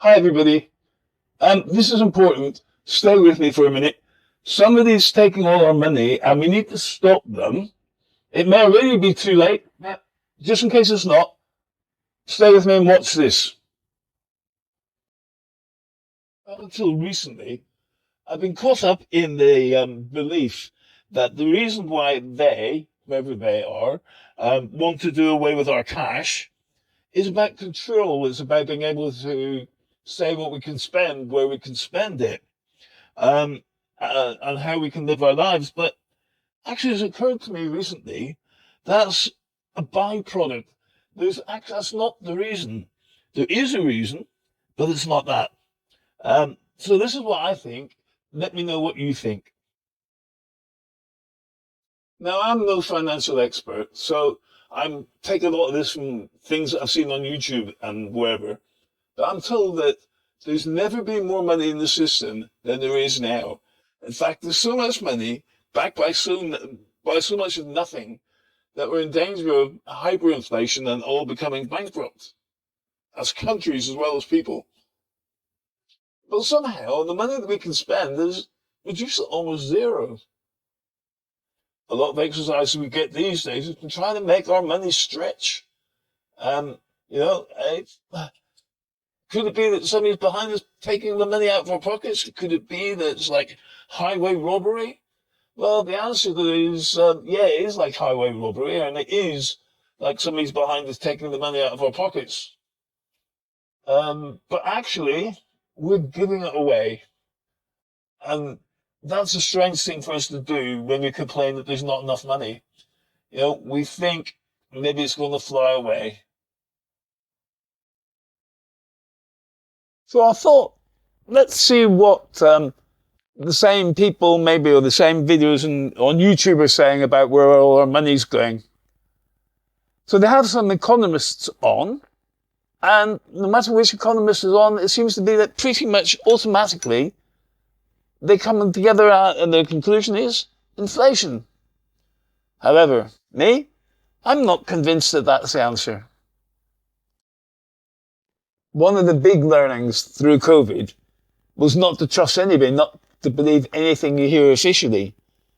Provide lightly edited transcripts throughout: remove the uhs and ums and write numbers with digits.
Hi, everybody. This is important. Stay with me for a minute. Somebody's taking all our money and we need to stop them. It may already be too late. But just in case it's not, stay with me and watch this. Up until recently, I've been caught up in the belief that the reason why they, whoever they are, want to do away with our cash is about control. It's about being able to say what we can spend, where we can spend it. um, and how we can live our lives. But actually, it's occurred to me recently that's a byproduct. That's not the reason. There is a reason, but it's not that. So this is what I think. Let me know what you think. Now, I'm no financial expert, so I'm taking a lot of this from things that I've seen on YouTube and wherever. But I'm told that there's never been more money in the system than there is now. In fact, there's so much money backed by so much of nothing that we're in danger of hyperinflation and all becoming bankrupt as countries as well as people. But somehow the money that we can spend is reduced to almost zero. A lot of exercises we get these days is trying to make our money stretch. Um, you know, could it be that somebody's behind us taking the money out of our pockets? Could it be that it's like highway robbery? Well, the answer to that is, yeah, it is like highway robbery, and it is like somebody's behind us taking the money out of our pockets. But actually, we're giving it away. And that's a strange thing for us to do when we complain that there's not enough money. We think maybe it's going to fly away. So I thought, let's see what the same people maybe, or the same videos on YouTube are saying about where all our money's going. So they have some economists on, and no matter which economist is on, it seems to be that pretty much automatically they come together and their conclusion is inflation. However, I'm not convinced that that's the answer. One of the big learnings through COVID was not to trust anybody, not to believe anything you hear officially.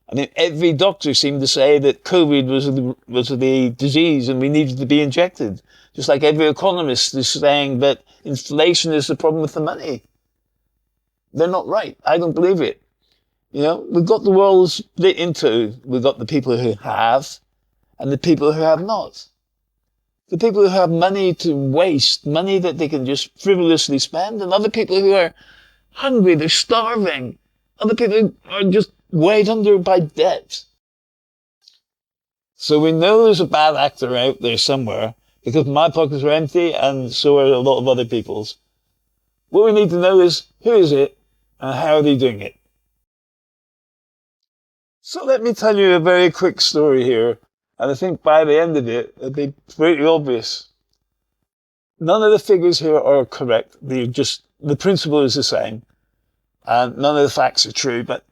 I mean, every doctor seemed to say that COVID was the disease and we needed to be injected. Just like every economist is saying that inflation is the problem with the money. They're not right. I don't believe it. We've got the world split into, we've got the people who have and the people who have not. The people who have money to waste, money that they can just frivolously spend, and other people who are hungry, they're starving. Other people are just weighed under by debt. So we know there's a bad actor out there somewhere, because my pockets are empty and so are a lot of other people's. What we need to know is, who is it and how are they doing it? So let me tell you a very quick story here, and I think by the end of it, it'll be pretty obvious. None of the figures here are correct. The principle is the same. And none of the facts are true, but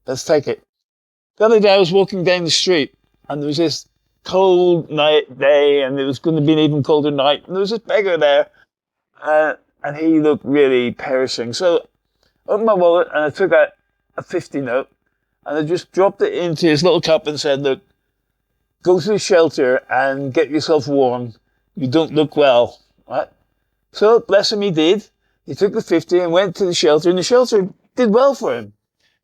let's take it. The other day I was walking down the street and there was this cold night day and it was going to be an even colder night. And there was this beggar there and he looked really perishing. So I opened my wallet and I took out a 50 note and I just dropped it into his little cup and said, look, go to the shelter and get yourself warm. You don't look well, right? So bless him, he did. He took the 50 and went to the shelter, and the shelter did well for him.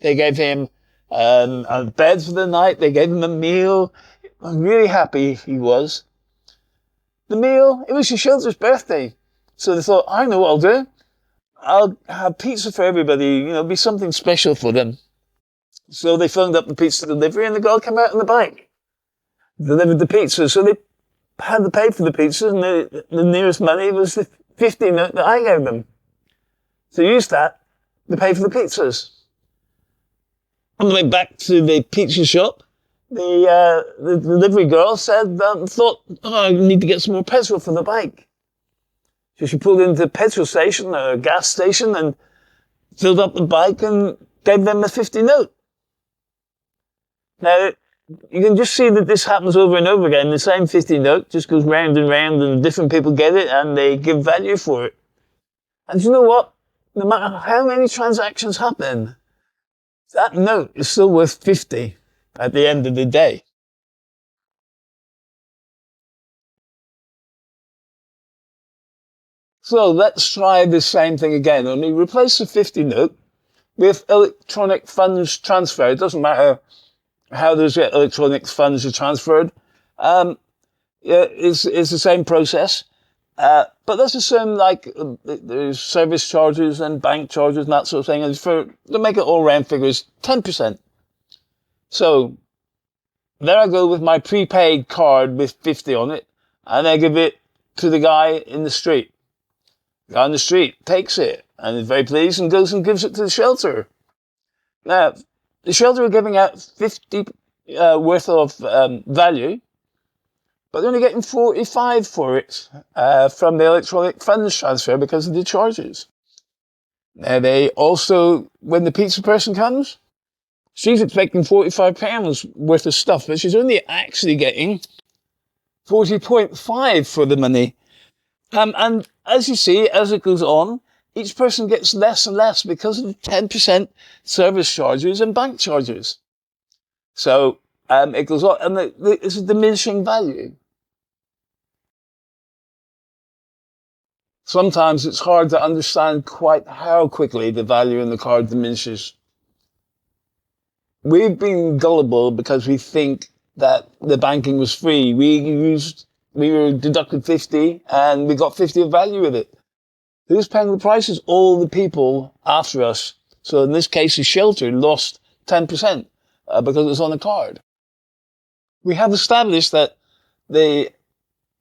They gave him a bed for the night. They gave him a meal. I'm really happy he was. The meal, it was the shelter's birthday. So they thought, I know what I'll do. I'll have pizza for everybody, be something special for them. So they phoned up the pizza delivery, and the girl came out on the bike, delivered the pizza. So they had to pay for the pizza, and the nearest money was the 50 note that I gave them. So use that to pay for the pizzas. On the way back to the pizza shop, the delivery girl thought, I need to get some more petrol for the bike. So she pulled into the petrol station or a gas station and filled up the bike and gave them a 50 note. Now, you can just see that this happens over and over again. The same 50 note just goes round and round and different people get it and they give value for it. And you know what? No matter how many transactions happen, that note is still worth 50 at the end of the day. So let's try the same thing again, only replace the 50 note with electronic funds transfer. It doesn't matter how those electronic funds are transferred. Yeah, it's the same process. But let's assume like there's service charges and bank charges and that sort of thing. And to make it all round figures, 10%. So there I go with my prepaid card with 50 on it, and I give it to the guy in the street. The guy on the street takes it and is very pleased and goes and gives it to the shelter. Now, the shelter are giving out 50 worth of value, but they're only getting 45 for it from the electronic funds transfer because of the charges. Now, they also, when the pizza person comes, she's expecting £45 worth of stuff, but she's only actually getting 40.5 for the money. And as you see, as it goes on, each person gets less and less because of the 10% service charges and bank charges. So it goes on, and it's a diminishing value. Sometimes it's hard to understand quite how quickly the value in the card diminishes. We've been gullible because we think that the banking was free. We were deducted 50 and we got 50 of value with it. Who's paying the prices? All the people after us. So in this case, the shelter lost 10% because it was on a card. We have established that the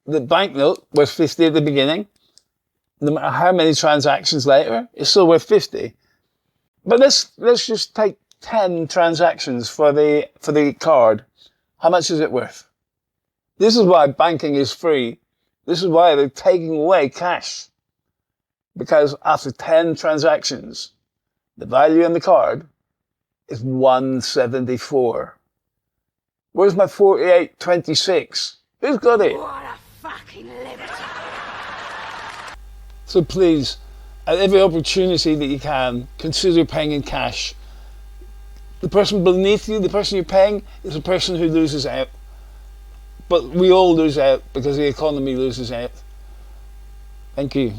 banknote was 50 at the beginning. No matter how many transactions later, it's still worth 50. But let's just take 10 transactions for the card. How much is it worth? This is why banking is free. This is why they're taking away cash. Because after 10 transactions, the value in the card is 174. Where's my 48.26? Who's got it? What a fucking liberty. So please, at every opportunity that you can, consider paying in cash. The person beneath you, the person you're paying, is the person who loses out. But we all lose out because the economy loses out. Thank you.